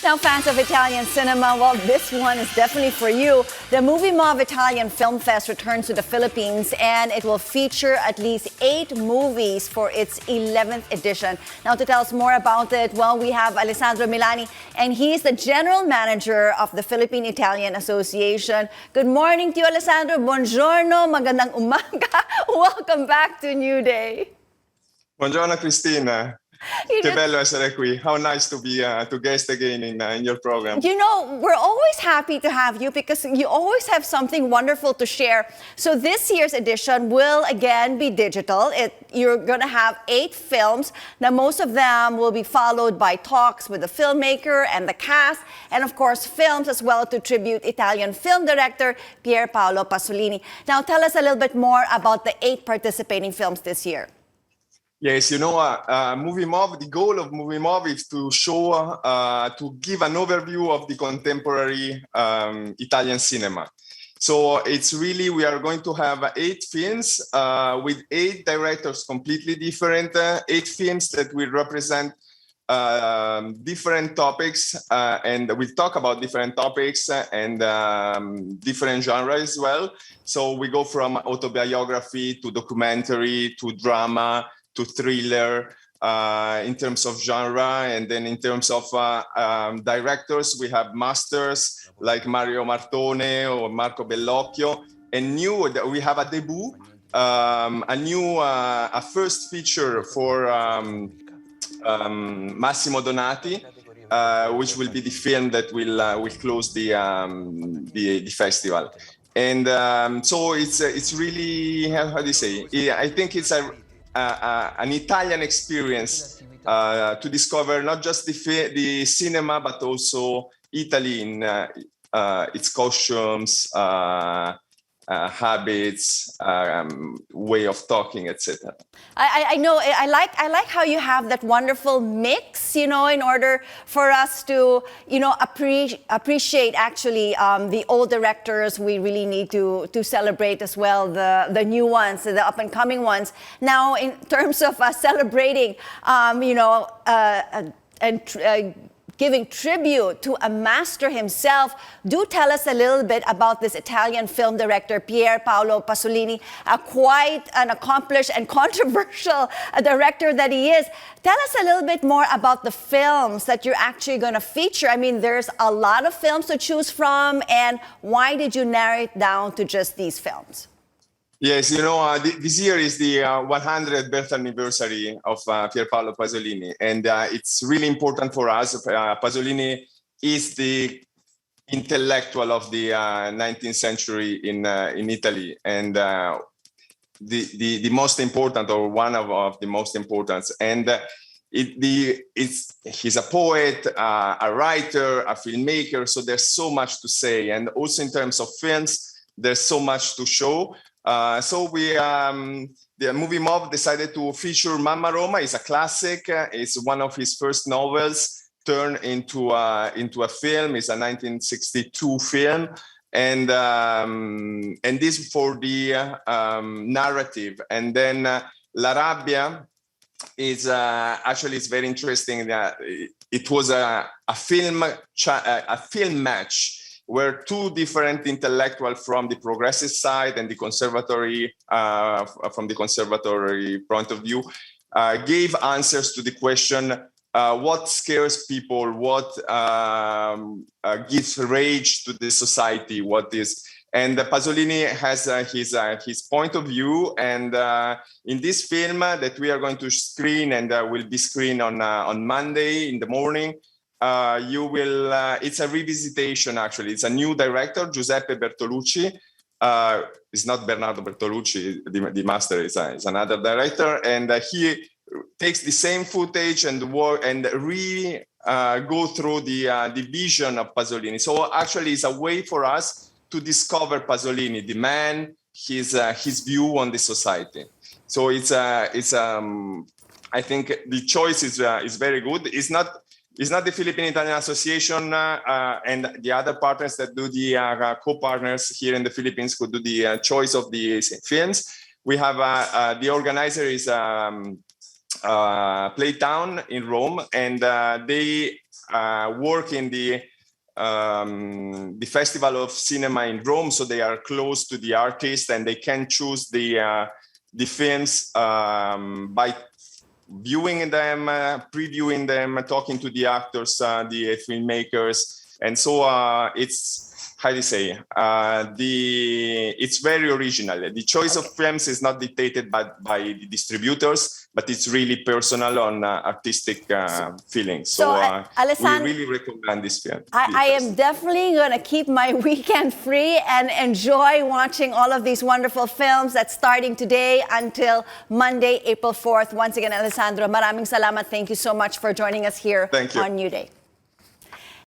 Now, fans of Italian cinema, well, this one is definitely for you. The Moviemov Italian Film Fest returns to the Philippines, and it will feature at least 8 movies for its 11th edition. Now, to tell us more about it, well, we have Alessandro Milani, and he's the General Manager of the Philippine-Italian Association. Good morning to you, Alessandro. Buongiorno, magandang umaga. Welcome back to New Day. Buongiorno, Cristina. Che bello essere qui. How nice to be to guest again in your program. You know, we're always happy to have you because you always have something wonderful to share. So this year's edition will again be digital. You're going to have 8 films. Now, most of them will be followed by talks with the filmmaker and the cast, and of course, films as well to tribute Italian film director Pier Paolo Pasolini. Now, tell us a little bit more about the 8 participating films this year. Yes, you know, Moviemov, the goal of Moviemov is to show, to give an overview of the contemporary Italian cinema. So it's really, we are going to have 8 films with 8 directors completely different, 8 films that will represent different topics, and we'll talk about different topics and different genres as well. So we go from autobiography to documentary to drama to thriller in terms of genre, and then in terms of directors, we have masters like Mario Martone or Marco Bellocchio, and we have a debut, a first feature for Massimo Donati, which will be the film that will close the festival. And so it's really, how do you say? I think it's an Italian experience to discover not just the cinema, but also Italy in its costumes, habits, way of talking, etc. I know. I like how you have that wonderful mix, you know, in order for us to, you know, appreciate actually the old directors. We really need to celebrate as well the new ones, the up and coming ones. Now, in terms of celebrating, you know, giving tribute to a master himself, do tell us a little bit about this Italian film director, Pier Paolo Pasolini, quite an accomplished and controversial director that he is. Tell us a little bit more about the films that you're actually going to feature. I mean, there's a lot of films to choose from, and why did you narrow it down to just these films? Yes, you know, this year is the 100th birth anniversary of Pier Paolo Pasolini, and it's really important for us. Pasolini is the intellectual of the 19th century in Italy, and the most important, or one of the most important. And he's a poet, a writer, a filmmaker, so there's so much to say. And also in terms of films, there's so much to show. So the Moviemov decided to feature Mamma Roma. It's a classic. It's one of his first novels turned into a film. It's a 1962 film, and this for the narrative. And then La Rabbia is actually, it's very interesting that it was a film match where 2 different intellectuals from the progressive side and the conservatory, from the conservatory point of view, gave answers to the question, what scares people, what gives rage to the society, what is. And Pasolini has his point of view, and in this film that we are going to screen and will be screened on Monday in the morning, you will. It's a revisitation. Actually, it's a new director, Giuseppe Bertolucci. It's not Bernardo Bertolucci, the master. Is another director, and he takes the same footage and go through the vision of Pasolini. So actually, it's a way for us to discover Pasolini, the man, his view on the society. So it's I think the choice is very good. It's not the Philippine-Italian Association and the other partners that do the co-partners here in the Philippines who do the choice of the films. We have the organizer is Playtown in Rome, and they work in the Festival of Cinema in Rome, so they are close to the artist and they can choose the films by viewing them, previewing them, talking to the actors, the filmmakers, and so it's. How do you say? It's very original. The choice of films is not dictated by the distributors, but it's really personal on artistic feelings. So we really recommend this film. I am definitely going to keep my weekend free and enjoy watching all of these wonderful films that's starting today until Monday, April 4th. Once again, Alessandro, maraming salamat. Thank you so much for joining us here on New Day.